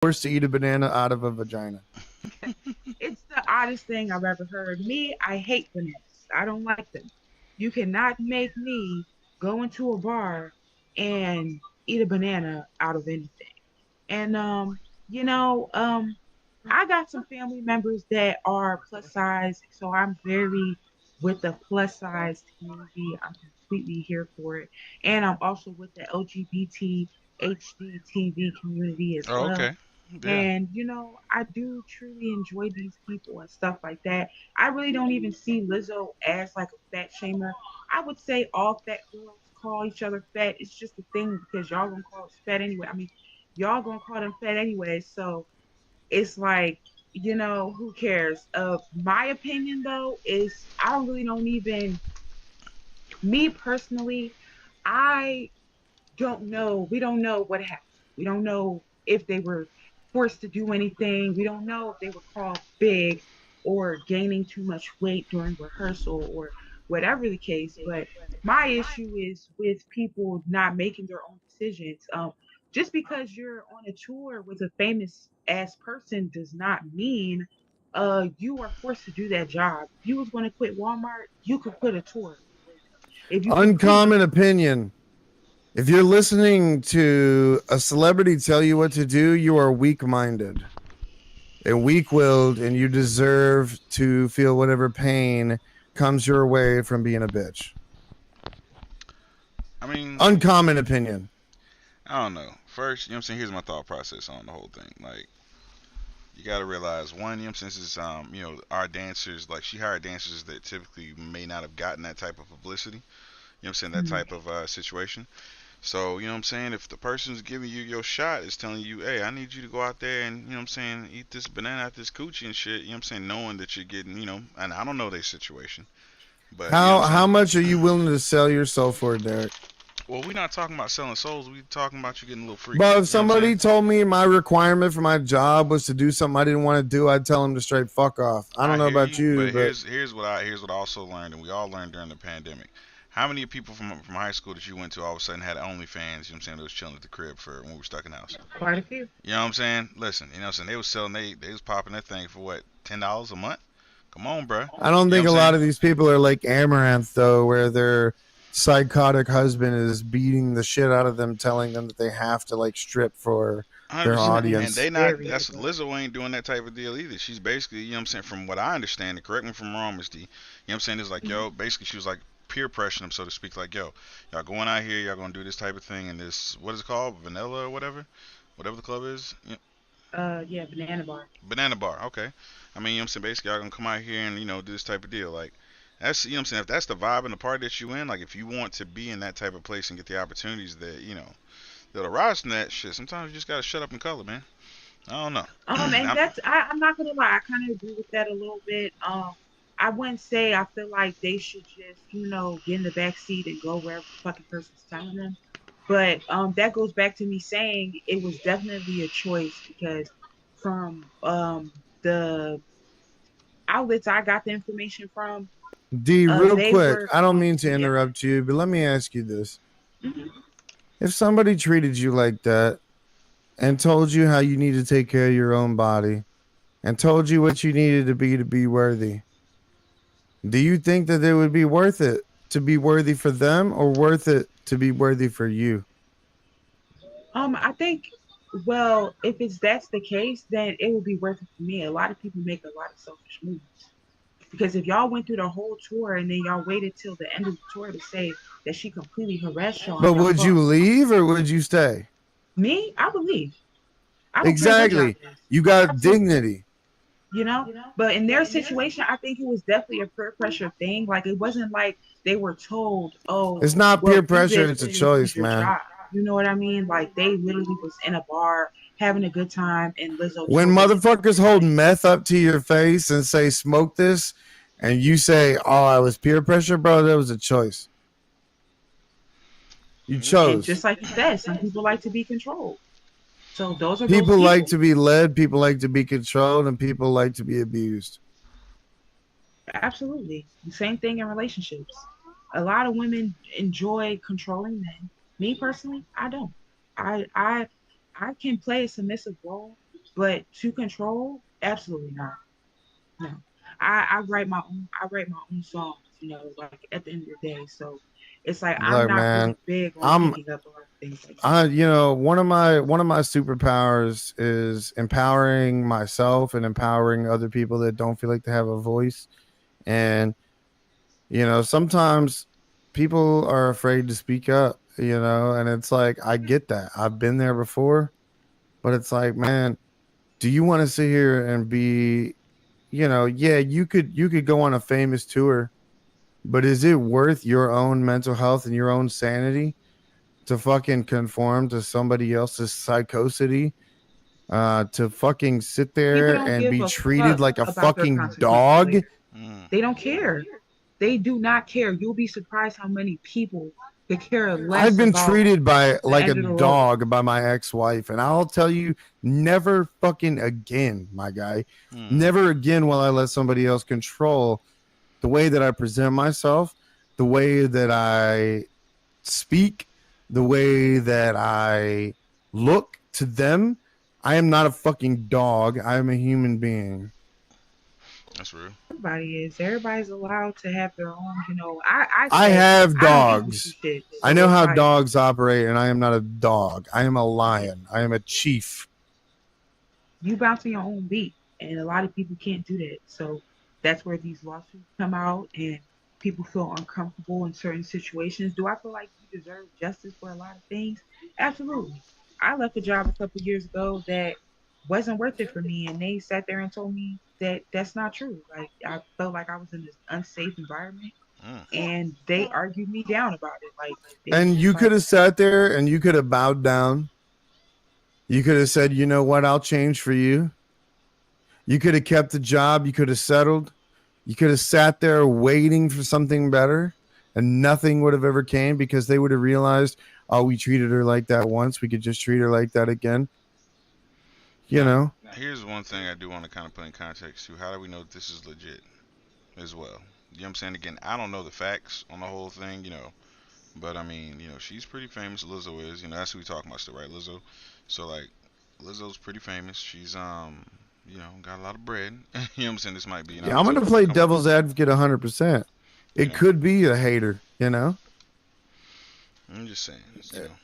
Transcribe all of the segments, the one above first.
forced to eat a banana out of a vagina? It's the oddest thing I've ever heard. Me, I hate bananas. I don't like them. You cannot make me go into a bar and eat a banana out of anything. And you know, I got some family members that are plus size, so I'm very with the plus size community. I'm completely here for it. And I'm also with the LGBT HD TV community as Oh, well. okay. Yeah. And I do truly enjoy these people and stuff like that. I really don't even see Lizzo as like a fat shamer. I would say all fat girls call each other fat. It's just a thing because y'all gonna call us fat anyway. I mean, y'all gonna call them fat anyway. So it's like, who cares? My opinion though is I don't even me personally, I don't know. We don't know what happened. We don't know if they were forced to do anything. We don't know if they were called big or gaining too much weight during rehearsal or whatever the case. But my issue is with people not making their own decisions. Just because you're on a tour with a famous ass person does not mean you are forced to do that job. If you was going to quit Walmart, you could quit a tour. If you completely Uncommon opinion. If you're listening to a celebrity tell you what to do, you are weak-minded and weak-willed, and you deserve to feel whatever pain comes your way from being a bitch. I mean, Uncommon opinion. I don't know. First, you know what I'm saying? Here's my thought process on the whole thing. Like, you gotta realize, one, you know what I'm saying, since our dancers, like, she hired dancers that typically may not have gotten that type of publicity. You know what I'm saying? That Mhm. type of situation. So, you know what I'm saying? If the person's giving you your shot is telling you, hey, I need you to go out there and, you know what I'm saying, eat this banana out this coochie and shit, you know what I'm saying, knowing that you're getting, and I don't know their situation, but, you know How what I'm how saying? much are you willing to sell yourself for, Derek? Well, we're not talking about selling souls. We're talking about you getting a little freaky. But if You know what I'm saying? somebody told me my requirement for my job was to do something I didn't want to do, I'd tell them to straight fuck off. I don't I know hear about you, you, but but here's what I also learned, and we all learned during the pandemic. How many people from high school that you went to all of a sudden had OnlyFans? You know what I'm saying? They was chilling at the crib for when we were stuck in the house. Quite a few. You know what I'm saying? Listen, you know what I'm saying? They was selling, they was popping that thing for what, $10 a month? Come on, bruh. I don't You know what think I'm a lot saying? of these people are like Amaranth, though, where their psychotic husband is beating the shit out of them, telling them that they have to like strip for Hundred their percent, and audience. they not. Very That's above. Lizzo ain't doing that type of deal either. She's basically, you know what I'm saying. From what I understand, and correct me if I'm wrong, Miss D. You know what I'm saying? Is like, Mhm. yo, basically she was like peer pressuring them, so to speak. Like, yo, y'all going out here, y'all gonna do this type of thing, and this, what is it called, Vanilla or whatever the club is. Yeah, banana bar. Banana bar. Okay. I mean, you know what I'm saying. Basically, y'all gonna come out here and do this type of deal. Like, that's you know what I'm saying. If that's the vibe and the party that you in, like, if you want to be in that type of place and get the opportunities that that arise from that shit, sometimes you just gotta shut up and color, man. I don't know. And I'm not gonna lie, I kind of agree with that a little bit. I wouldn't say I feel like they should just, get in the back seat and go wherever the fucking person's telling them. But that goes back to me saying it was definitely a choice because from the outlets I got the information from, D, real they quick, were I don't going mean to to be able. interrupt you, but let me ask you this. Mhm. If somebody treated you like that and told you how you need to take care of your own body and told you what you needed to be worthy, do you think that it would be worth it to be worthy for them or worth it to be worthy for you? I think, well, if that's the case, then it would be worth it for me. A lot of people make a lot of selfish moves because if y'all went through the whole tour and then y'all waited till the end of the tour to say that she completely harassed y'all and But y'all would you thought, leave or would you stay? me, I would leave. I don't care what y'all Exactly. think. You got Absolutely. dignity. You know, but in their situation, I think it was definitely a peer pressure thing. Like it wasn't like they were told, "Oh, It's not peer well, do pressure, this it's a and this is choice, your man. job." You know what I mean? Like they literally was in a bar having a good time, and Lizzo When told them to do motherfuckers this. hold meth up to your face and say, smoke this, and you say, oh, I was peer pressure, bro, that was a choice. You And chose. just like you said, some people like to be controlled. So those are those People like people. to be led, people like to be controlled, and people like to be abused. Absolutely. The same thing in relationships. A lot of women enjoy controlling men. Me personally, I don't. I I I can play a submissive role, But to control, absolutely not. No. I write my own songs, like at the end of the day. So it's like I'm Look, not man, really big on I'm picking up a lot of things like that. I one of my superpowers is empowering myself and empowering other people that don't feel like they have a voice. And sometimes people are afraid to speak up, and it's like I get that. I've been there before, but it's like, man, do you want to sit here and be, yeah, you could go on a famous tour, but is it worth your own mental health and your own sanity to fucking conform to somebody else's psychosity, to fucking sit People there don't and give be a treated fuck like a about their fucking consequences dog? later. Mm. They don't care. They do not care. You'll be surprised how many people could care I've less been about treated by the like a end of the road. dog by my ex-wife, and I'll tell you, never fucking again, my guy. Mm. Never again will I let somebody else control the way that I present myself, the way that I speak, the way that I look to them. I am not a fucking dog. I am a human being. That's real. Everybody's allowed to have their own, I I say have I don't equal to dogs. shit. I So know it's how like dogs operate, and I am not a dog. I am a lion. I am a chief. you bouncing your own beat, and a lot of people can't do that. So that's where these lawsuits come out, and people feel uncomfortable in certain situations. Do I feel like you deserve justice for a lot of things? Absolutely. I left a job a couple years ago that wasn't worth it for me, and they sat there and told me that that's not true. Like I felt like I was in this unsafe environment, Mm. and they argued me down about it. Like it was And just you could like, have sat there and you could have bowed down. You could have said, you know what, I'll change for you. You could have kept the job. You could have settled. You could have sat there waiting for something better, and nothing would have ever came because they would have realized, oh, we treated her like that once. We could just treat her like that again. You Now, know, here's one thing I do want to kind of put in context too. How do we know that this is legit as well? You know what I'm saying? Again, I don't know the facts on the whole thing, but I mean, she's pretty famous. Lizzo is, that's who we talking about still, right? Lizzo. So like, Lizzo's pretty famous. She's got a lot of bread. You know what I'm saying? This might be an yeah, I'm going to opportunity for her play to come up. devil's advocate 100%. You It know, could be a hater, you know? I'm just saying,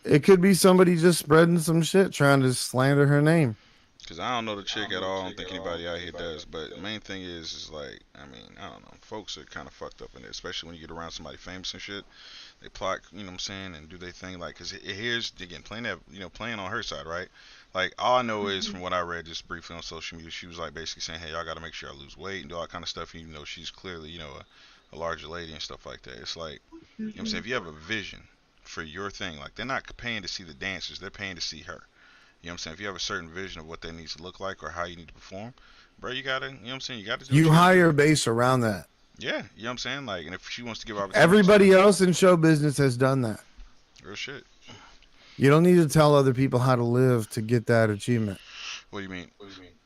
It could be somebody just spreading some shit trying to slander her name. because I don't know the chick at all. I don't think anybody out here does. But the main thing is like, I mean, I don't know. Folks are kind of fucked up in it, especially when you get around somebody famous and shit. They plot, you know what I'm saying, and do they thing like, because here's again playing that, playing on her side, right? Like all I know is from what I read just briefly on social media, she was like basically saying, hey, y'all got to make sure I lose weight and do all that kind of stuff. Even though she's clearly, a larger lady and stuff like that. It's like, what I'm saying, if you have a vision for your thing, like they're not paying to see the dancers, they're paying to see her. You know what I'm saying? If you have a certain vision of what that needs to look like or how you need to perform, bro, you gotta, what I'm saying, you gotta do what You you gotta do. hire a base around that. Yeah, you know what I'm saying? Like, and if she wants to give opportunities to Everybody else in show business has done that. real shit. You don't need to tell other people how to live to get that achievement. What do you mean?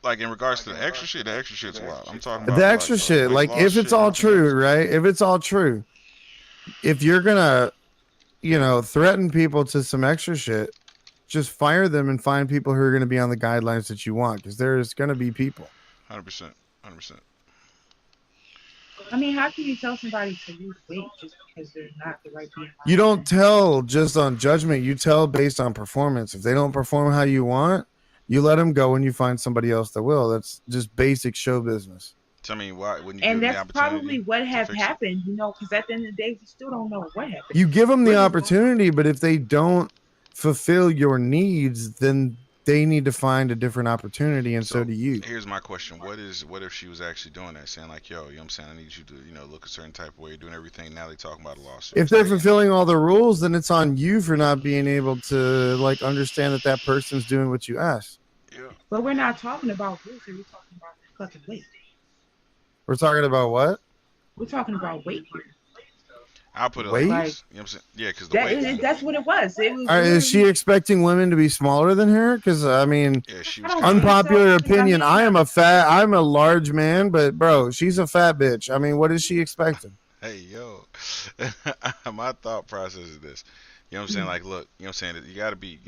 Like in regards to the extra shit's wild. I'm talking The about extra shit, like like lost if it's shit and all everything else. true, right? If it's all true, if you're gonna, threaten people to some extra shit, just fire them and find people who are gonna be on the guidelines that you want, because there's gonna be people. 100%, 100%. I mean, how can you tell somebody to lose weight just because they're not the right You don't BMI? tell just on judgment. You tell based on performance. If they don't perform how you want, you let them go and you find somebody else that will. That's just basic show business. Tell me why wouldn't you give And them the that's opportunity probably what to have fix it? happened, because at the end of the day, we still don't know what happened. You give them the We're just going on. opportunity, but if they don't fulfill your needs, then they need to find a different opportunity, and so So do you. here's my question: what if she was actually doing that, saying like, yo, you know what I'm saying, I need you to look a certain type of way, doing everything. Now they talking about a lawsuit. If It's they're like, fulfilling all the rules, then it's on you for not being able to like understand that that person's doing what you ask. yeah, But we're not talking about rules here. We're talking about fucking weight. We're talking about what? We're talking about weight here. I'll put it like Weight? Like this. You know what I'm saying? Yeah, because the that weight. is that's what it was. It was Is she literally. expecting women to be smaller than her? Because I mean, Yeah, she I was don't kind of. think so. unpopular 'Cause I opinion. mean, I'm a large man, but bro, she's a fat bitch. I mean, what is she expecting? Hey, yo, my thought process is this. You know what I'm saying? Like, look, you know what I'm saying? You got to be,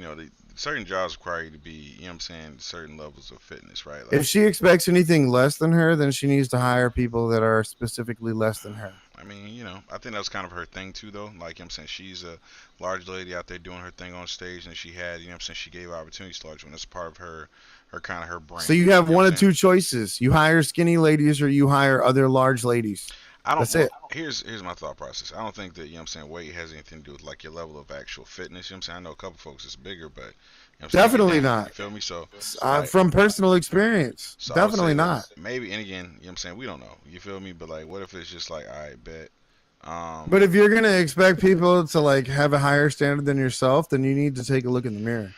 certain jobs require you to be, you know what I'm saying, certain levels of fitness, right? If Like, she expects anything less than her, then she needs to hire people that are specifically less than her. I mean, I think that was kind of her thing too, though. Like, you know what I'm saying? She's a large lady out there doing her thing on stage, and she had, you know what I'm saying? She gave opportunities to large women. That's part of her kind of her So brand. you have You know one what of I'm saying? two choices: you hire skinny ladies, or you hire other large ladies. I don't. That's Well, it. here's my thought process. I don't think that, you know what I'm saying, weight has anything to do with like your level of actual fitness. You know what I'm saying? I know a couple folks that's bigger, but you know what I'm saying, they get Definitely down. You not. feel me? So like, From personal experience, I would definitely say that not. maybe, and again, you know what I'm saying, we don't know. You feel me? But like, what if it's just like, I bet. But Um, if you're gonna expect people to like have a higher standard than yourself, then you need to take a look in the mirror.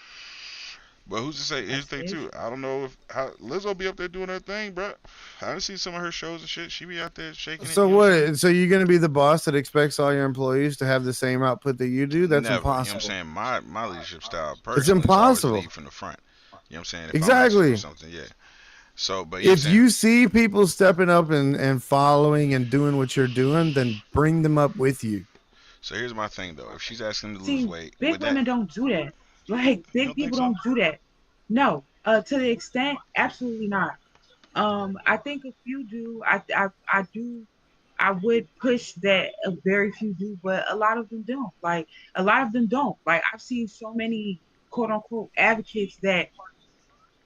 but who's to say? Here's That's the thing very too. true. I don't know if how Lizzo be up there doing her thing, bro. I done seen some of her shows and shit. She be out there shaking it. So You know what I'm saying? what? So you're gonna be the boss that expects all your employees to have the same output that you do? That's Never. You know what I'm impossible. saying? My leadership style It's personally is always impossible. lead from the front. You know what I'm saying? If I'm asking for Exactly. something, yeah. So, but you know what I'm If saying? you see people stepping up and following and doing what you're doing, then bring them up with you. So here's my thing though. If she's asking to lose See, weight, big with that, women don't do that. Like you big don't think people so? don't do that. No, to the extent, absolutely not. I think a few do. I do. I would push that a very few do, but a lot of them don't. Like a lot of them don't. Like I've seen so many quote unquote advocates that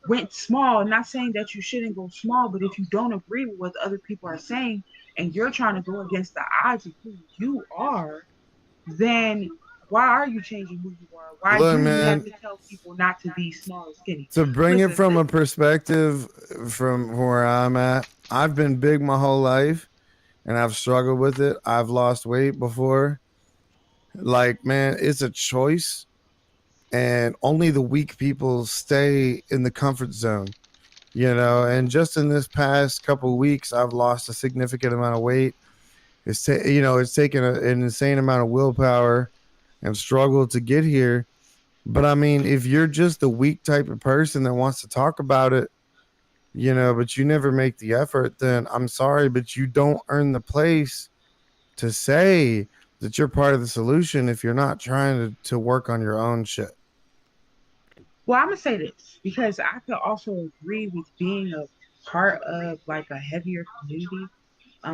went small. Not saying that you shouldn't go small, but if you don't agree with what other people are saying and you're trying to go against the odds of who you are, then why are you changing who you are? Why Look, do you have man, to tell people not to be small or skinny? to bring it Listen, from a perspective from where I'm at, I've been big my whole life and I've struggled with it. I've lost weight before. Like, man, it's a choice, and only the weak people stay in the comfort zone, And just in this past couple of weeks, I've lost a significant amount of weight. It's taken an insane amount of willpower and struggle to get here. But I mean, if you're just the weak type of person that wants to talk about it, but you never make the effort, then I'm sorry, but you don't earn the place to say that you're part of the solution if you're not trying to work on your own shit. well, I'm gonna say this because I could also agree with being a part of like a heavier community.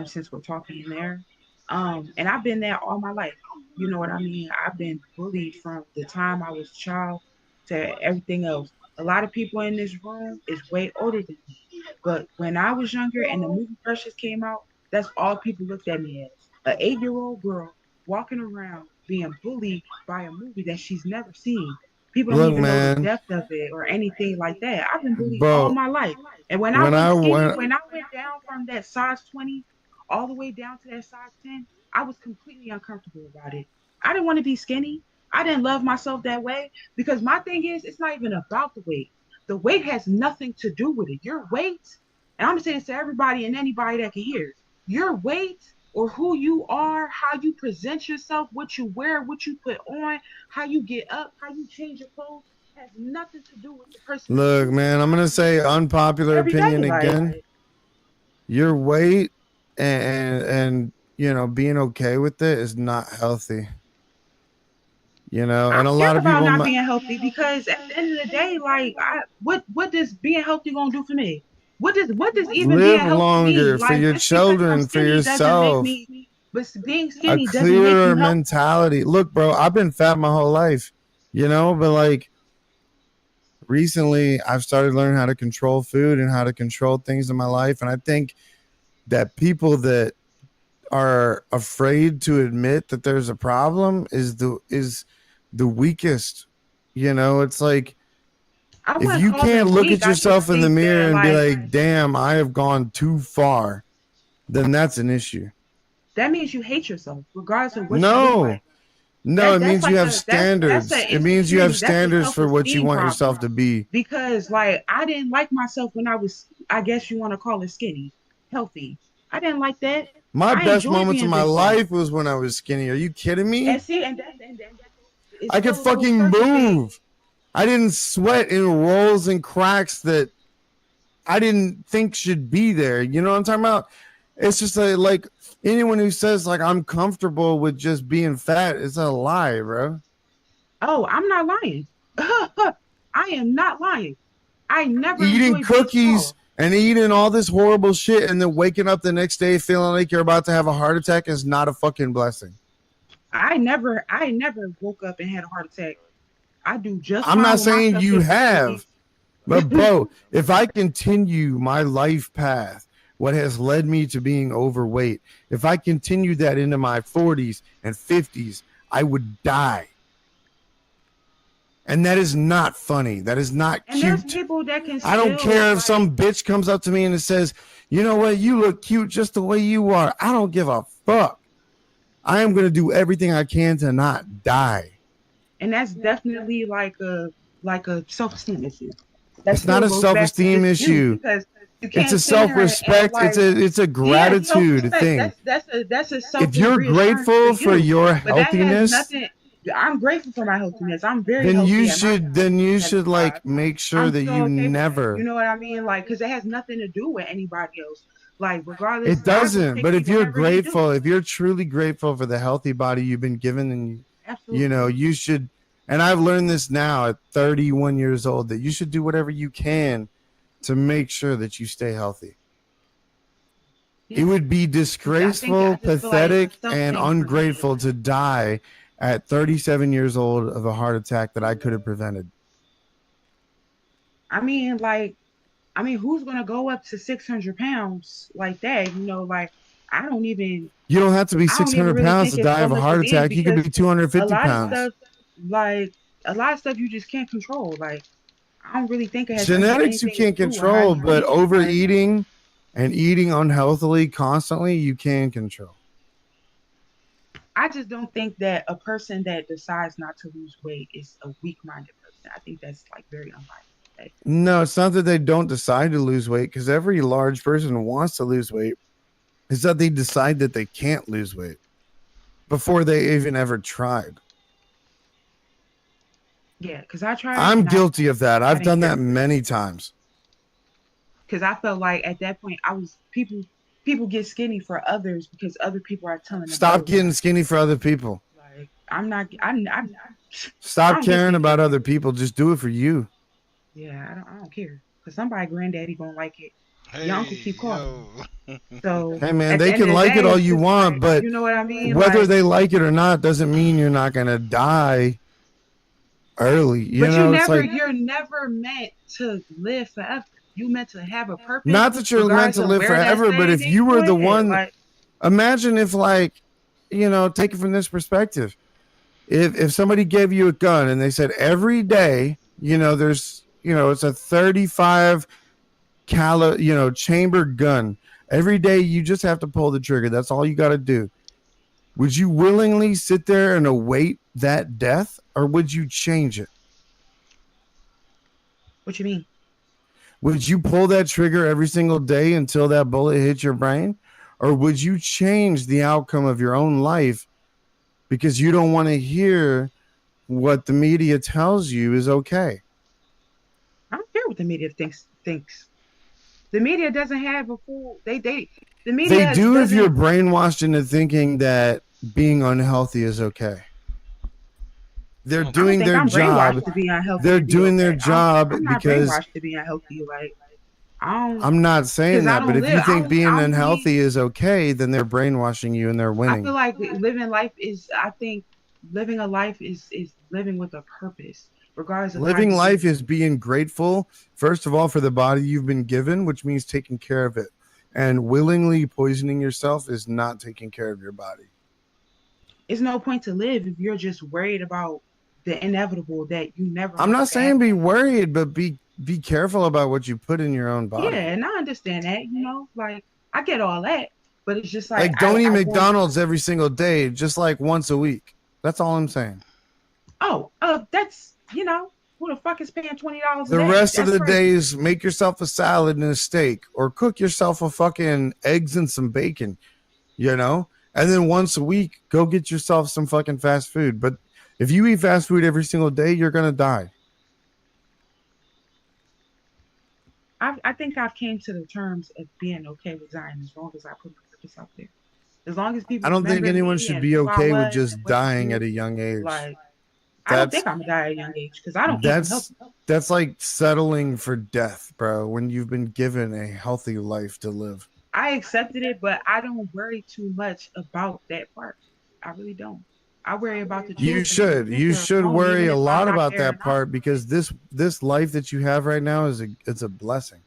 Since we're talking in there, and I've been there all my life. You know what I mean? I've been bullied from the time I was a child to everything else. A lot of people in this room is way older than me, but when I was younger and the movie Precious came out, that's all people looked at me as an 8 year old girl walking around being bullied by a movie that she's never seen. People don't Look, even know the man, depth of it or anything like that. I've been bullied all bro, my life. And when I when went I skinny, went, when I went down from that size 20 all the way down to that size 10, I was completely uncomfortable about it. I didn't want to be skinny. I didn't love myself that way because my thing is, it's not even about the weight. The weight has nothing to do with it. Your weight, and I'm going to say this to everybody and anybody that can hear, your weight or who you are, how you present yourself, what you wear, what you put on, how you get up, how you change your clothes, has nothing to do with the person that look, you man, I'm gonna say unpopular every day. opinion Like, again. Your weight and being okay with it is not healthy. I And a lot care of about people not being healthy because at the end of the day, like, what does being healthy gonna do for me? What does even being live healthy mean? longer for Like, your just because I'm children, for skinny doesn't make yourself, me, but being a skinny doesn't make you clearer healthy. mentality. Look, bro, I've been fat my whole life, but like recently I've started learning how to control food and how to control things in my life. And I think that people that are afraid to admit that there's a problem is the weakest. It's like I if wouldn't you call can't them look weak. at I just yourself in the think mirror that and be like like, damn, I have gone too far, then that's an issue. that means you hate yourself, regardless of what you look No, like. no, it That's means you like have that's standards. an It means you have insecurity. That's a standards self for what you esteem want problem. yourself to be. Because like I didn't like myself when I was, I guess you want to call it skinny, healthy. I didn't like that. My I best enjoy moments of being my this way. life was when I was skinny. Are you kidding And me? see, and that it I could goes full fucking circle, big. move. I didn't sweat in rolls and cracks that I didn't think should be there. You know what I'm talking about? It's just like anyone who says like I'm comfortable with just being fat is a lie, bro. Oh, I'm not lying. I am not lying. I never Eating enjoyed cookies baseball. and eating all this horrible shit and then waking up the next day feeling like you're about to have a heart attack is not a fucking blessing. I never woke up and had a heart attack. I do just I'm fine not with my saying you cupcakes and have, cookies. but bro, if I continue my life path, what has led me to being overweight, if I continue that into my 40s and 50s, I would die. And that is not funny. That is not And there's cute. people that can I don't still care if like, some bitch comes up to me and it says, you know what, you look cute just the way you are. I don't give a fuck. I am going to do everything I can to not die. and that's definitely like a self-esteem issue. That It's not still a goes back to self-esteem just you issue. because you It's can't a sit here and act self-respect. like, It's a yeah, gratitude self-respect. thing. That's a If self you're reassurance for grateful for you. your But that has healthiness, nothing. I'm grateful for my healthiness. I'm very then healthy at my you age, should 75. like make sure I'm that still you okay with that. You never. know what I mean? Like, because it has nothing to do with anybody else. Like, regardless, It God gonna doesn't. take But me if you're whenever He do. grateful, if you're truly grateful for the healthy body you've been given, then you Absolutely. know you should. And I've learned this now at 31 years old that you should do whatever you can to make sure that you stay healthy. It Yeah. would be Because I disgraceful, just feel like it's a pathetic, self and thing for me. ungrateful to die at 37 years old of a heart attack that I could have prevented. I mean, like, who's gonna go up to 600 pounds like that? Like, I don't even, You don't have to be I don't even 600 really pounds think to it's die of a heart realistic attack. You could because be a 250 lot of pounds. stuff, like a lot of stuff, you just can't control. Like, I don't really think it has Genetics you anything to can't do with how control, you but eat. Like, overeating and eating unhealthily constantly, you can control. I just don't think that a person that decides not to lose weight is a weak-minded person. I think that's like very unlikely. No, it's not that they don't decide to lose weight because every large person wants to lose weight. It's that they decide that they can't lose weight before they even ever tried. Yeah, because I tried I'm and guilty of that. I I've didn't done care that for it many times. because I felt like at that point I was people get skinny for others because other people are telling them Stop getting otherwise. skinny for other people. Like, I'm not I Stop don't get caring skinny for about other nobody. people. Just do it for you. Yeah, I don't care because somebody granddaddy gonna like it. Your uncle Hey, keep calling me. yo. So Hey man, at the they end can of the like it day, all it's you just want, like, but you know what I mean? whether Like, they like it or not doesn't mean you're not gonna die early. You but know, it's like you're never meant to live forever. You meant to have a purpose, not that you're meant regardless to of live where that's forever, but if landing. you Go were the ahead. one, Like, imagine if like, take it from this perspective. If somebody gave you a gun and they said every day, there's, it's a 35 chamber gun. Every day you just have to pull the trigger. That's all you got to do. Would you willingly sit there and await that death, or would you change it? what you mean? Would you pull that trigger every single day until that bullet hits your brain? Or would you change the outcome of your own life because you don't want to hear what the media tells you is okay? I don't care what the media thinks. The media doesn't have a full. The They media do if you're doesn't. brainwashed into thinking that being unhealthy is okay. I They're don't I think don't doing think their I'm job. brainwashed to be unhealthy They're and be doing their okay. job I'm not because brainwashed to be unhealthy. Like, I don't, I'm not saying because I that, but don't if you live. think being I don't need. unhealthy is okay, then they're brainwashing you and they're I feel winning. like living life is. I think living a life is living with a purpose, regardless of how Living you live life it. is being grateful, first of all, for the body you've been given, which means taking care of it. And willingly poisoning yourself is not taking care of your body. It's no point to live if you're just worried about the inevitable that you never I'm want not to happen. saying be worried, but be careful about what you put in your own Yeah, body. and I understand that. Like, I get all that, but it's just like Like, don't eat I want. McDonald's every single day, just like once a week. That's all I'm saying. Oh, that's who the fuck is paying $20 a The day? rest of That's the crazy. days, make yourself a salad and a steak, or cook yourself a fucking eggs and some bacon, you know? And then once a week, go get yourself some fucking fast food. But if you eat fast food every single day, you're going to die. I think I've came to the terms of being okay with dying as long as I put my purpose out there. As long as I people don't think remember anyone me should and be who I okay with was and just what I dying at do, a young age. like, I don't That's think I'm gonna die at a young age because I don't eat that's unhealthy. that's like settling for death, bro, when you've been given a healthy life to live. I accepted it, but I don't worry too much about that part. I really don't. I worry about the You children in the should. You future should alone, worry even a if I'm lot not about there or that not. part because this life that you have right now is it's a blessing.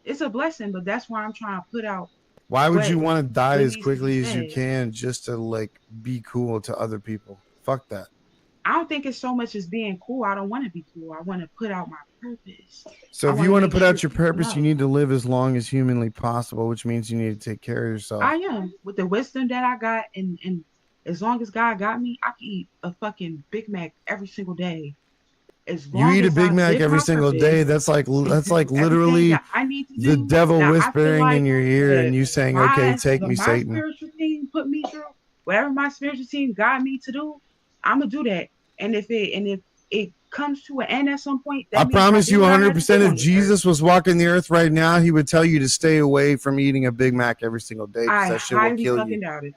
It's a blessing, but that's why I'm trying to put out Why would what you want to die what as needs to be quickly as you said. can just to like be cool to other people? Fuck that. I don't think it's so much as being cool. I don't want to be cool. I want to put out my purpose. So I if want you to want to make put sure out your people purpose, you know need to live as long as humanly possible, which means you need to take care of I yourself. am with the wisdom that I got, and as long as God got me, I can eat a fucking Big Mac every single day. As You long eat a as Big I Mac live every my single day. purpose and That's like do everything literally that I need to the do, devil that I feel whispering in like your ear and that you saying, "Okay, take me, my Satan." spiritual team put me through, whatever my spiritual team got me to do, I'm gonna do that. And if it comes to an end at some point, I that means I promise did you what I had to 100% do if on this earth. Jesus was walking the earth right now, he would tell you to stay away from eating a Big Mac every single day because I that shit will highly kill you. fucking doubt it.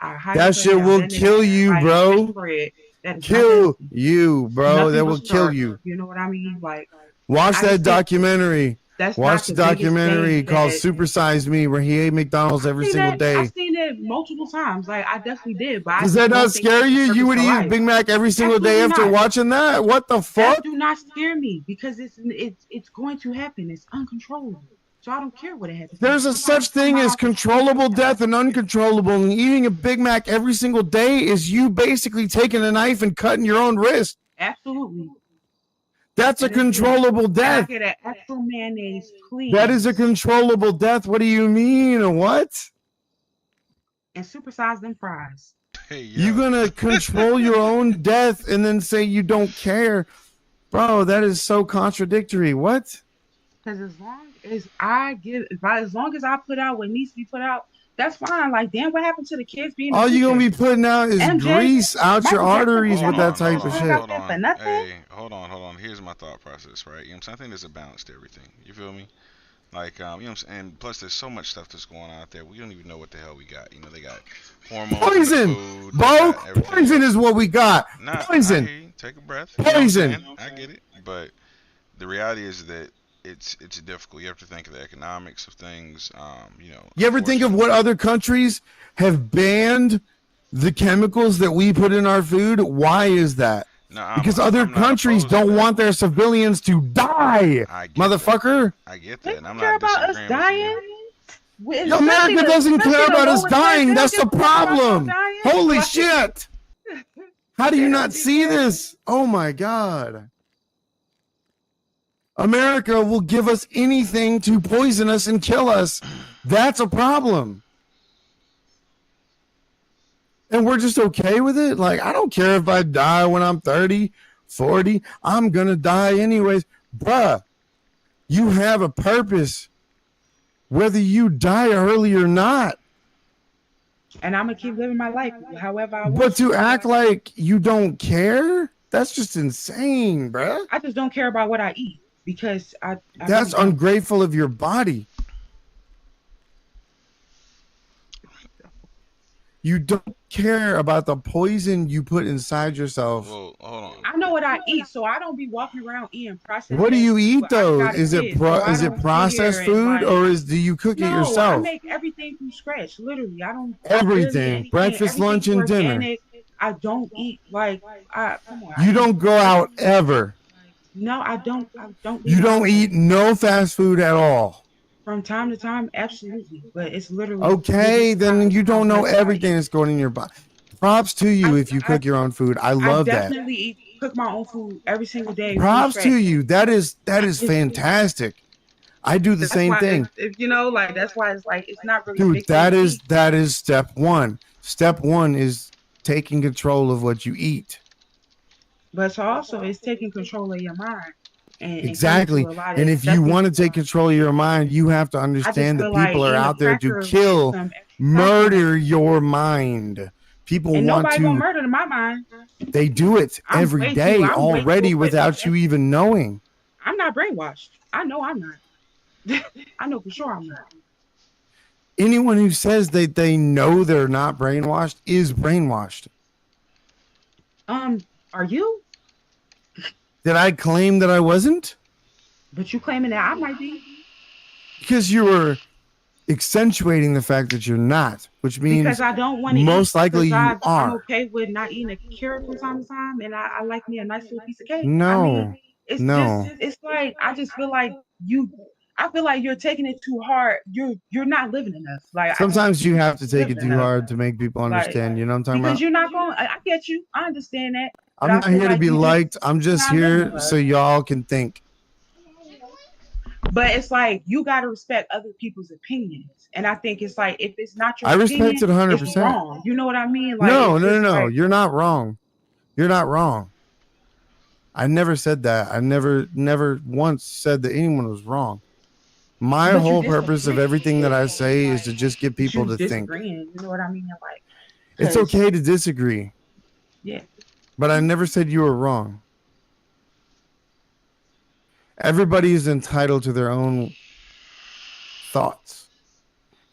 I highly That fucking shit doubt will that nigga kill had you, like fish bro. and bread. That is not that Kill healthy. you, It's bro. nothing That but will kill starch. you. You know what I mean? Like Watch I that just think documentary. that's Watch not the the biggest documentary thing called that Super Size Me where he ate McDonald's every single I've day. seen it multiple times. Like I definitely did, but I Does that just not don't think scare that's the you? You purpose would of eat a life. Big Mac every single day Absolutely after not. watching that? What the That fuck? do not scare me because it's going to happen. It's uncontrollable. So I don't care what it happens to me. There's a Somebody such thing as somehow controllable death and uncontrollable, and eating a Big Mac every single day is you basically taking a knife and cutting your own wrist. absolutely. That's a And this is controllable can I death. get an extra mayonnaise, That is a please? controllable death. What do you mean? What? And supersize them fries. Hey, You yo. gonna control your own death and then say you don't care? Bro, that is so contradictory. What? Because as long as I put out what needs to be put out, that's fine. Like, damn, what happened to the kids being the All you gonna future? be putting out is MJ, grease out your Michael Jackson arteries put with Hold out that on, type hold of songs on, shit. out hold there for on. nothing. Hey, hold on. Here's my thought process, right? You know what I'm saying? I think there's a balance to everything. You feel me? Like, you know what I'm saying? And plus, there's so much stuff that's going on out there. We don't even know what the hell we got. You know, they got hormones in the Poison, food. They bro. got everything Poison else. is what we got. Nah, I Poison, hear you. Take a breath. You know what I'm poison. saying? I get it. But the reality is that it's difficult. You have to think of the economics of things. You know, You ever think of what unfortunately. other countries have banned the chemicals that we put in our food? Why is that? No, I'm Because I'm other I'm not countries opposed to don't that. want their civilians to die, I get that. motherfucker. I get They that, and I'm don't care not about us disagreeing with you. dying. America doesn't Especially care the about us lowest rank. dying. They don't That's give the a fuck about y'all problem. dying. Holy Like, shit. How do they you don't not be see caring. this? Oh my God. America will give us anything to poison us and kill us. That's a problem. And we're just okay with it. Like, I don't care if I die when I'm 30, 40. I'm going to die anyways. Bruh, you have a purpose, whether you die early or not. And I'm gonna keep living my life however I want But to. to act like you don't care, that's just insane, bruh. I just don't care about what I eat because I That's really don't. ungrateful of your body. You don't care about the poison you put inside yourself. Well, hold on. I know what I eat, so I don't be walking around eating processed What do you fast food. eat But I though? got a kid, so I Is it don't sit here processed and food like. or do you cook it No, I yourself? make everything from scratch. Literally, I barely Everything, anything. breakfast, lunch, Everything's and dinner. organic. I don't eat like I come on. I You eat don't go fruit. out ever. No, I don't. I don't leave You the don't house eat no fast food at all. from time to time. Absolutely, but it's literally Okay, time then to you time don't know whenever I everything eat. that's going in your body. Props to you I if you I cook your own food. I I love that. definitely cook my own food every single day from Props to scratch. you. That is It's fantastic. I do the that's same why thing. if you know like that's why it's like it's not really a Dude, big thing to me. that is step one. Step one is taking control of what you eat. But so also it's taking control of your mind and coming to Exactly. a lot of And if you accepting want to of take control of your mind, you have to I just understand that feel like people are eating a out there to cracker with kill, some extra sauce on it. murder your mind. People And want nobody gonna to, murder my mind. they do it every day I'm way too already equipped for without that. you even knowing. I'm not brainwashed. I know I'm not. I know for sure I'm not. Anyone who says that they know they're not brainwashed is brainwashed. Are you? Did I claim that I wasn't? But you claiming that I might be. Because you were accentuating the fact that you're not, which Because means I don't want to eat. most likely Because you I'm are. okay with not eating a carrot from time to time, and I like me a nice little piece of cake. I mean, No, it's just no. it's like I just feel like you. I feel like you're taking it too hard. You're not living enough. Like I just Sometimes you you have to take living it too enough. hard to make people Like understand. You know what I'm talking because about? you're not going. I get you. I understand that, but I'm I not feel here to like be you just liked. I'm just not living here enough. so y'all can think. But it's like you got to respect other people's opinions. And I think it's like if it's not I your respect opinion, it it's 100%. wrong. You know what I mean? Like No, it's no, no, just no. like, You're not wrong. You're not wrong. I never said that. I never once said that anyone was wrong. My but you whole purpose of disagree. everything that I say is to just get But people you to think. disagreeing. You know what I mean? Like, It's cause okay to disagree, yeah, but I never said you were wrong. Everybody is entitled to their own thoughts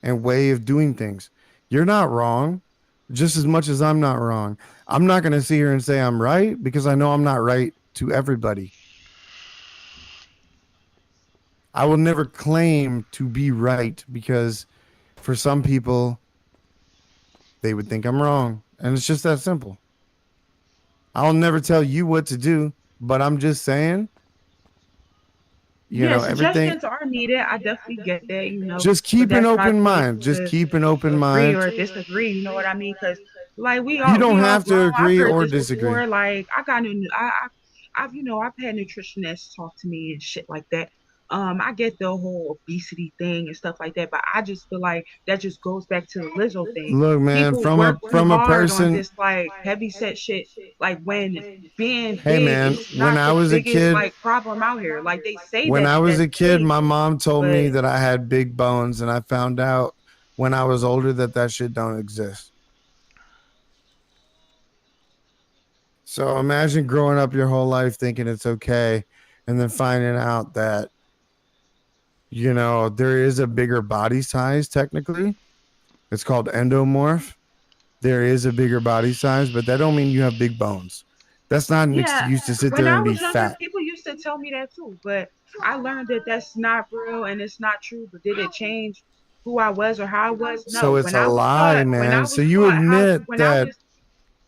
and way of doing things. You're not wrong, just as much as I'm not wrong. I'm not going to sit here and say I'm right because I know I'm not right to everybody. I will never claim to be right because for some people, they would think I'm wrong. And it's just that simple. I'll never tell you what to do, but I'm just saying, yeah. everything. Suggestions are needed. I definitely get that. You know, Just but keep an that's not open choice mind. Just to keep an open agree mind. or disagree. You know what I mean? Because like You don't we all have to grown. I've agree heard or this disagree. before. Like I got new. I've I've had nutritionists talk to me and shit like that. I get the whole obesity thing and stuff like that, but I just feel like that just goes back to the Lizzo thing. Look, man, People from a work too from a hard on person. this like heavy set shit. Like when being Hey, big man, is when not I the was a biggest kid, like problem out here. Like they say when that I was that's a the kid, case, my mom told me but that I had big bones, and I found out when I was older that that shit don't exist. So imagine growing up your whole life thinking it's okay, and then finding out that there is a bigger body size. Technically, it's called endomorph. There is a bigger body size, but that don't mean you have big bones. That's not an yeah, excuse to sit when there I and be was younger, fat. people used to tell me that too, but I learned that that's not real and it's not true. But did it change who I was or how I was? So No. it's a lie, When I man. So was you taught how, admit when I that was,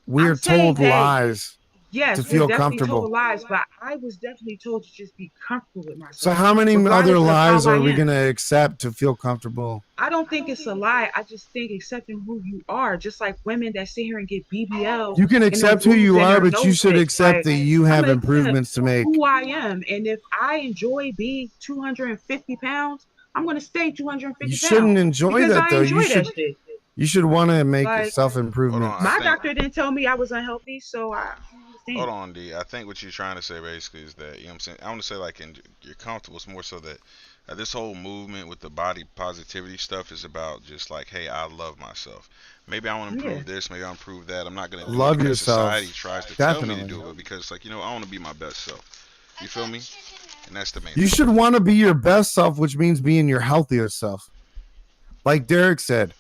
we I'm are saying told that lies to yes, we're feel definitely comfortable. told lies, but I was definitely told to just be comfortable with So myself, how many other regardless of how lies I are we am. going to accept to feel comfortable? I don't think it's a lie. I just think accepting who you are, just like women that sit here and get BBLs You can and their accept who boobs you and are, their but you nose should hits. accept Like, that you I'm have gonna accept improvements to make. who I am. And if I enjoy being 250 pounds, I'm gonna stay 250 You pounds shouldn't enjoy because that I though. enjoy that shit. You should want to make Like, self Hold on, I improvements. my think. doctor didn't tell me I was unhealthy, so I don't Hold understand. on, D. I think what you're trying to say basically is that, you know what I'm saying? I want to say, like, you're comfortable. It's more so that this whole movement with the body positivity stuff is about just like, hey, I love myself. Maybe I want to Yeah. improve this. Maybe I improve that. I'm not going to do it Love because society yourself. tries to tell me to Definitely. do it because, like, I want to be my best self. You feel me? And that's the main You thing. should want to be your best self, which means being your healthiest self. Like Deric said,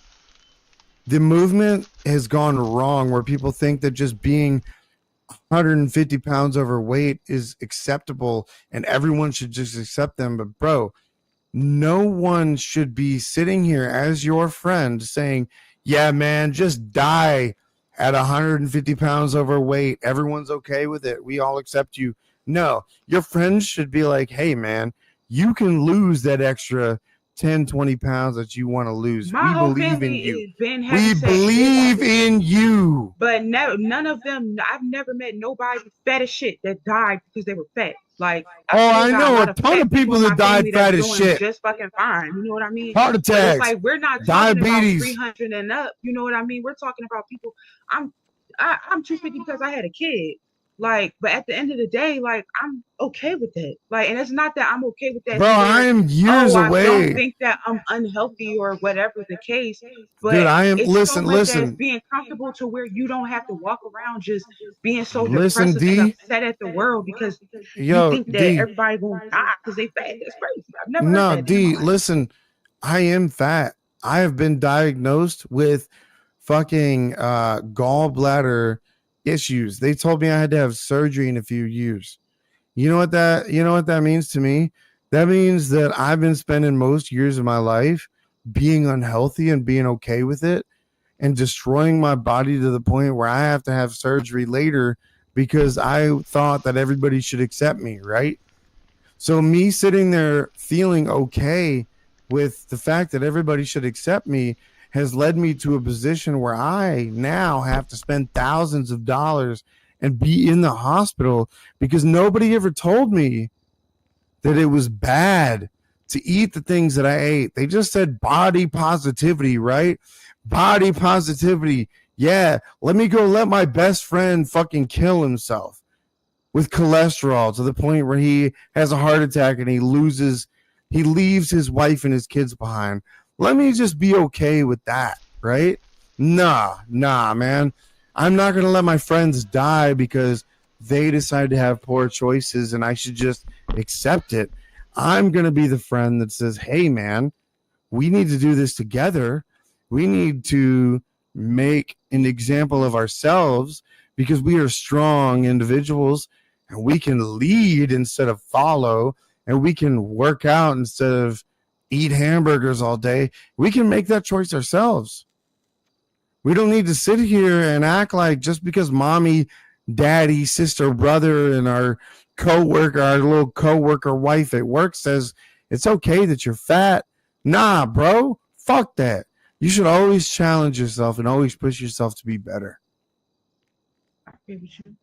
the movement has gone wrong where people think that just being 150 pounds overweight is acceptable and everyone should just accept them. But, bro, no one should be sitting here as your friend saying, yeah, man, just die at 150 pounds overweight. Everyone's okay with it. We all accept you. No, your friends should be like, hey, man, you can lose that extra 10, 20 pounds that you want to lose. My We whole believe in family you. is been heavy We set big believe heavy. in you. But no, none of them, I've never met nobody fat as shit that died because they were fat. Like, I Oh, still I got a know a lot of ton fat of people people in that my died family that's fat as doing shit. just fucking fine. You know what I mean? Heart But it's attacks, like, we're not talking about diabetes. 300 and up. You know what I mean? We're talking about people. I'm, I'm 250 because I had a kid. Like, but at the end of the day, like, I'm okay with that. Like, and it's not that I'm okay with that Bro, to I where, am oh, years I don't away. think that I'm unhealthy or whatever the case, Dude, but I am. it's so much as Listen, being comfortable to where you don't have to walk around just being so listen, depressive and D. upset at the world because you Yo, think that D. everybody gonna die because they fat. That's crazy. I've never heard No, that a day in my D. life. Listen, I am fat. I have been diagnosed with fucking gallbladder issues. They told me I had to have surgery in a few years. You know what that means to me? That means that I've been spending most years of my life being unhealthy and being okay with it and destroying my body to the point where I have to have surgery later because I thought that everybody should accept me, right? So me sitting there feeling okay with the fact that everybody should accept me has led me to a position where I now have to spend thousands of dollars and be in the hospital because nobody ever told me that it was bad to eat the things that I ate. They just said body positivity, right? Body positivity. Yeah, let me go let my best friend fucking kill himself with cholesterol to the point where he has a heart attack and he leaves his wife and his kids behind. Let me just be okay with that, right? Nah, man. I'm not going to let my friends die because they decide to have poor choices and I should just accept it. I'm going to be the friend that says, hey, man, we need to do this together. We need to make an example of ourselves because we are strong individuals and we can lead instead of follow, and we can work out instead of eat hamburgers all day. We can make that choice ourselves. We don't need to sit here and act like just because mommy, daddy, sister, brother, and our little coworker wife at work says it's okay that you're fat. Nah, bro, fuck that. You should always challenge yourself and always push yourself to be better. I agree with you.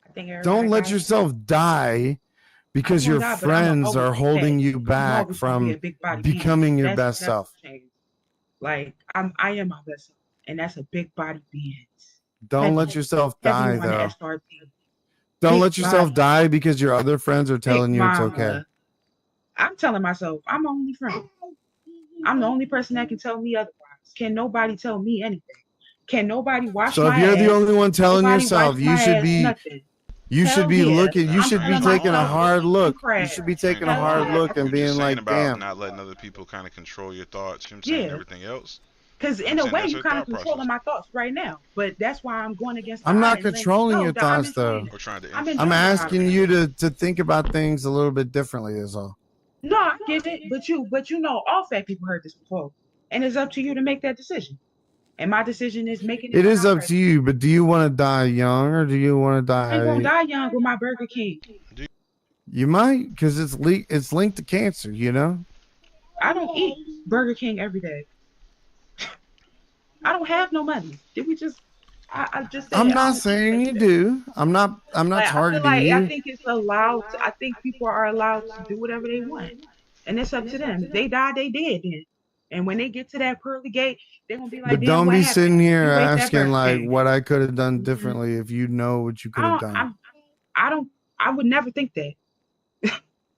I think Don't let everybody yourself die because your die, but I'ma friends are always be holding fat. you I'm back always gonna be a from big body being. becoming your best That's self. changed. Like I am my best self, and that's a big body being. Don't let Heavy, yourself heavy die, on the though. SRP. Don't Big let yourself body, die because your other friends are big telling you it's okay. mama. I'm telling myself I'm my only friend. I'm the only person that can tell me otherwise. Can nobody tell me anything? Can nobody wash So if my you're the ass? only one telling Nobody yourself, wipes my ass. Nothing. you should Hell be yeah. looking, you Nah, I'm should be telling Strange. taking a myself All hard chicken and look. You crab. should be Strange. taking a Hell All hard yeah. look what and you're being saying like, about damn. not letting other people kind of control your thoughts, you know what I'm saying, and Yeah. everything else. Because You know what in I'm a saying? way, That's you your kind of thought controlling process. my thoughts right now. But that's why I'm going against the I'm odds not and letting you controlling know your that I'm thoughts enjoying though. it. Or trying to I'm I'm influence enjoying the them. ride asking right you now. to think about things a little bit differently is all. No, I get it. But you know, all fat people heard this before. And it's up to you to make that decision. And my decision is making it It when is I'm up to ready. you, but do you want to die young or do you want to I ain't gonna die? die young with my Burger King. You might, because it's linked to cancer, you know? I don't eat Burger King every day. I don't have no money. Did we just I just said I'm I not don't eat saying every you day. do. I'm not Like I feel targeting like I you. think it's allowed I think people are allowed to do whatever they want. And it's up to them. If they die, they dead then. And when they get to that pearly gate, they're gonna be like, But damn, don't what be happened? sitting here You ate that asking Burger like King. what I could have done Mhm. differently if you know what you could I have don't done. I'm I don't I would never think that.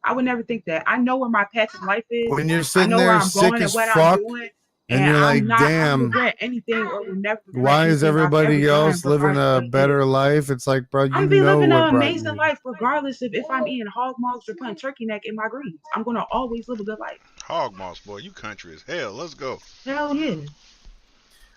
I would never think that. I know where my path in life is. When you're I sitting know where there I'm sick going and as what I'm fuck doing. and And you're I'm like, not gonna damn, regret anything or will never regret why is anything I've ever everybody done, else living regardless of a what it is. better life? It's like, bro, I'm you gonna be know living what an brought you amazing here. life regardless of if I'm eating hog mugs or putting turkey neck in my greens. I'm gonna always live a good life. Hog moss, boy, you country as hell. Let's go. Hell yeah.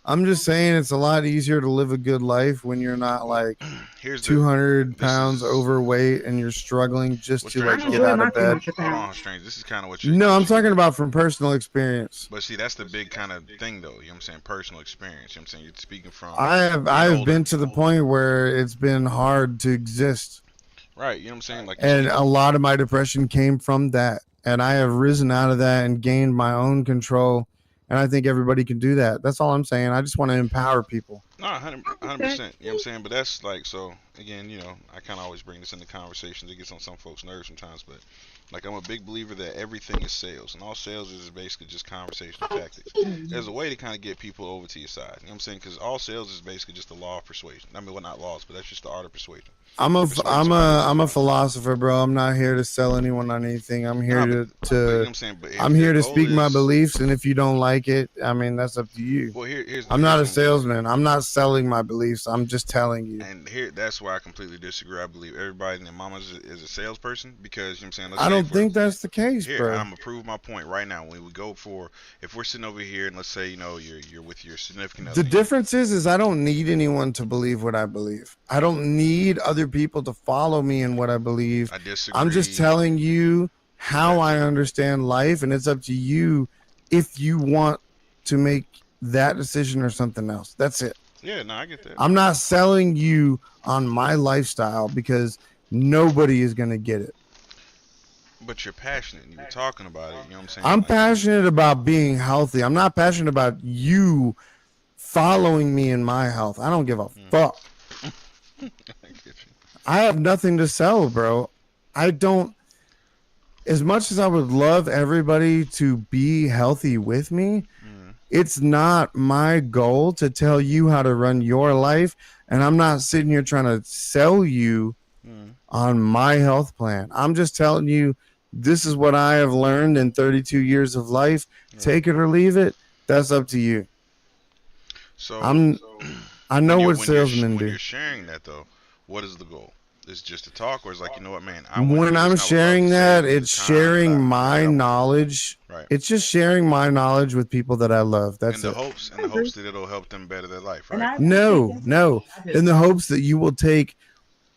I'm just saying it's a lot easier to live a good life when you're not Well, like here's the. 200 This pounds is overweight and you're struggling just what to strange. like I Hold get enjoy on, out my of bed. 200 hold on, pounds. strange. This is kind of No, I'm what talking you. about from personal experience. But see, that's the big kind of thing, though. You know what I'm saying? Personal experience. You know what I'm saying? You're speaking from being I've older. been to the point where it's been hard to exist. Right. You know what I'm saying? Like, you And see. a lot of my depression came from that. And I have risen out of that and gained my own control. And I think everybody can do that. That's all I'm saying. I just want to empower people. No, 100, I get that. 100%. You know what I'm saying? But that's like, so, again, I kind of always bring this into conversations. It gets on some folks' nerves sometimes, but like, I'm a big believer that everything is sales, and all sales is basically just conversational tactics. There's Mhm. a way to kind of get people over to your side. You know what I'm saying? Because all sales is basically just the law of persuasion. I mean, well, not laws, but that's just the art of persuasion. You're persuading somebody to I'm a something. philosopher, bro. I'm not here to sell anyone on anything. Nah, but you know what I'm saying? But I'm if your here to goal speak my is, beliefs, and if you don't like it, I mean that's up to you. well, I'm not here's a the salesman. I'm not not selling my beliefs. I'm just telling you. And here, that's where I completely disagree. I believe everybody in their mama is a salesperson because, you know what I'm saying, let's I say don't for think that's the case, here, bro. I'm gonna prove my point right now. When we go for, if we're sitting over here and let's say, you know, you're with your significant The other, difference is I don't need anyone to believe what I believe. I don't need other people to follow me in what I believe. I I'm just disagree telling you with how that I too. understand life, and it's up to you if you want to make that decision or something else. That's it. Yeah, no, I get that. I'm not selling you on my lifestyle because nobody is going to get it. But you're passionate and you were talking about it. You know what I'm saying? I'm Like you. passionate about being healthy. I'm not passionate about you following me in my health. I don't give a fuck. I get you. I have nothing to sell, bro. I don't, as much as I would love everybody to be healthy with me, Mm, it's not my goal to tell you how to run your life. And I'm not sitting here trying to sell you mm, on my health plan. I'm just telling you, this is what I have learned in 32 years of life. right. Take it or leave it. That's up to you. So, I'm, I know what when salesmen you're do. sharing that though, what is the goal? Is it just to talk, or is like, you know what, man? I want to When do this, I'm and I would love to sharing say that, it, but the it's time that sharing I my got, I won't. knowledge. Right. It's just sharing my knowledge with people that I love. In That's the it. hopes, I agree. that it'll help them better their life, And right? I think No, that's no. important. I In do. the hopes that you will take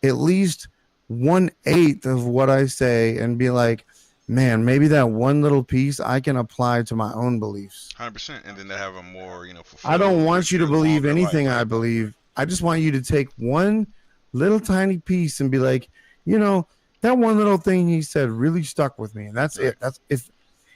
at least 1/8 of what I say and be like, man, maybe that one little piece I can apply to my own beliefs. 100%. And then they have a more, I don't fulfilled, want you to richer, believe longer life, anything I right? believe. I just want you to take one little tiny piece and be like, you know, that one little thing he said really stuck with me. And that's Right. it. That's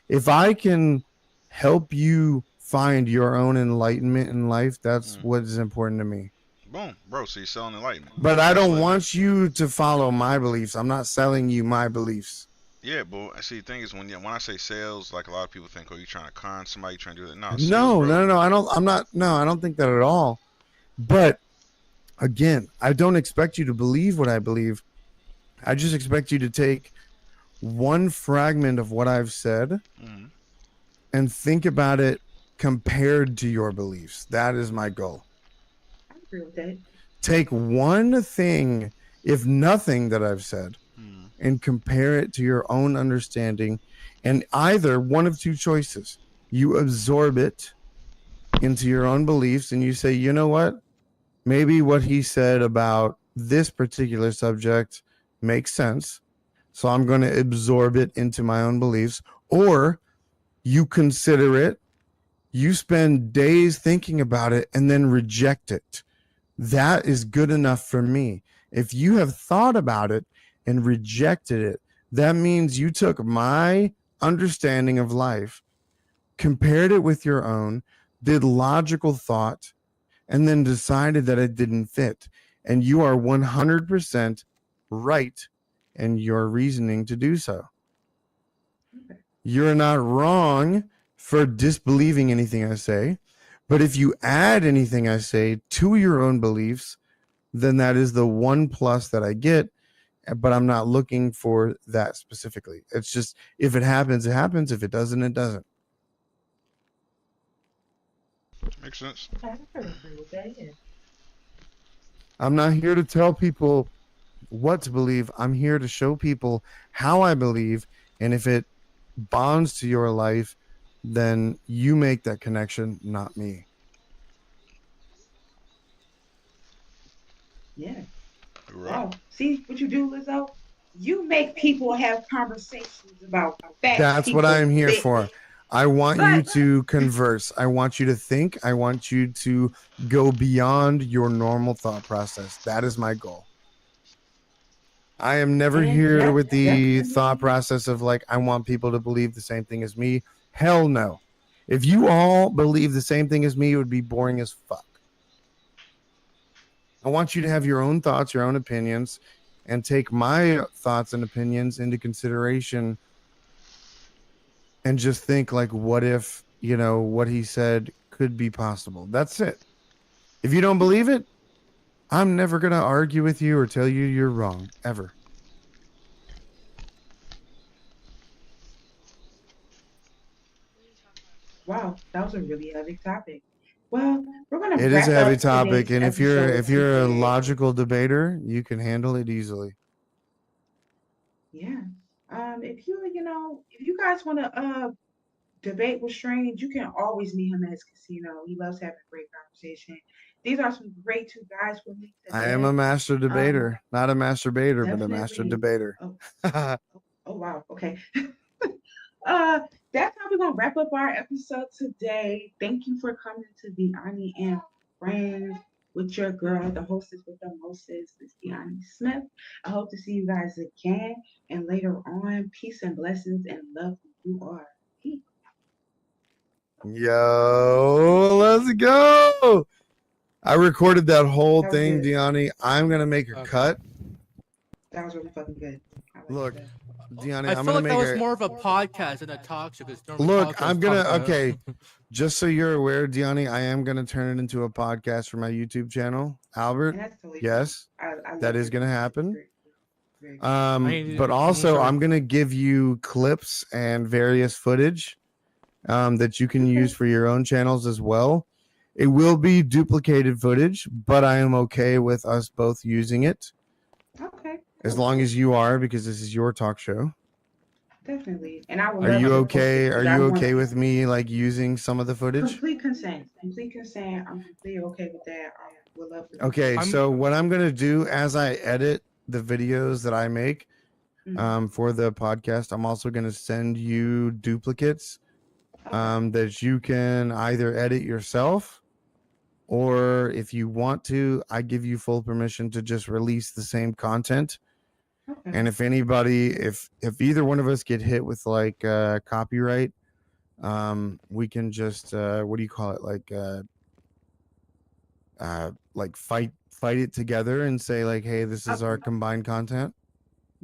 if I can help you find your own enlightenment in life, that's Mm. what is important to me. Boom, bro. So you're selling enlightenment. But I That's don't what it is. want you to follow my beliefs. I'm not selling you my beliefs. Yeah, but I see. The thing is, when I say sales, like a lot of people think, oh, you're trying to con somebody, you're trying to do that. No, sales, No, bro. no, no, no. I don't. I'm not. No, I don't think that at all. But again, I don't expect you to believe what I believe. I just expect you to take one fragment of what I've said Mm-hmm. and think about it compared to your beliefs. That is my goal. I agree with that. Take one thing, if nothing, that I've said Mm-hmm. and compare it to your own understanding. And either one of two choices, you absorb it into your own beliefs and you say, you know what? Maybe what he said about this particular subject makes sense. So I'm going to absorb it into my own beliefs. Or you consider it, you spend days thinking about it, and then reject it. That is good enough for me. If you have thought about it and rejected it, that means you took my understanding of life, compared it with your own, did logical thought, and then decided that it didn't fit. And you are 100% right in your reasoning to do so. Okay. You're not wrong for disbelieving anything I say. But if you add anything I say to your own beliefs, then that is the one plus that I get. But I'm not looking for that specifically. It's just if it happens, it happens. If it doesn't, it doesn't. Makes sense. I could agree with that. Yeah. I'm not here to tell people what to believe. I'm here to show people how I believe. And if it bonds to your life, then you make that connection, not me. Yeah. You're right. Wow. See what you do, Lizzo? You make people have conversations about fat That's what people I'm here for. fitness. I want you But to converse. I want you to think. I want you to go beyond your normal thought process. That is my goal. I am never and here with the thought definitely, process of like, I want people to believe the same thing as me. Hell no. If you all believe the same thing as me, it would be boring as fuck. I want you to have your own thoughts, your own opinions, and take my thoughts and opinions into consideration and just think like, what if, what he said could be possible? That's it. If you don't believe it, I'm never going to argue with you or tell you you're wrong, ever. wow, that was a really heavy topic. Well, we're gonna It is a wrap heavy up topic, today's and episode if you're a today. logical debater, you can handle it easily. Yeah. If if you guys want to debate with Strange, you can always meet him at his casino. He loves having a great conversation. These are some great two guys for me I am a today. master Um, debater, not a masturbator, but a master definitely. debater. Oh, oh wow. Okay. uh, that's how we're gonna wrap up our episode today. Thank you for coming to the Ani and Friends with your girl, the hostess with the mostest, Miss Deani Smith. I hope to see you guys again and later on. Peace and blessings and love who you are. Peace. Yo, let's go. I recorded that whole That was thing, good. Deani. I'm gonna make a Okay. cut. That was really fucking good. I like Look, that. Deani, I I'm feel gonna like that make was a more of a podcast than a talk show because normally look. talk shows I'm gonna talk. okay. Just so you're aware, Deani, I am gonna turn it into a podcast for my YouTube channel. Albert, And that's totally fine. yes, I that love is your gonna content. happen. Very good. But I'm also sure. I'm gonna give you clips and various footage that you can use Okay. for your own channels as well. It will be duplicated footage, but I am okay with us both using it Okay. as Cool. long as you are, because this is your talk show. Definitely. And I would Are love you to post it okay? Are because I you want okay with me like using some of the footage? complete consent. Complete consent. I'm completely okay with that. I would love to post Okay, it. I'm so what I'm gonna do as I edit the videos that I make Mm, for the podcast, I'm also gonna send you duplicates okay. that you can either edit yourself, or if you want to, I give you full permission to just release the same content. Okay. And if anybody, if either one of us get hit with like copyright, we can just what do you call it, like fight it together and say like, hey, this is our Okay. combined content.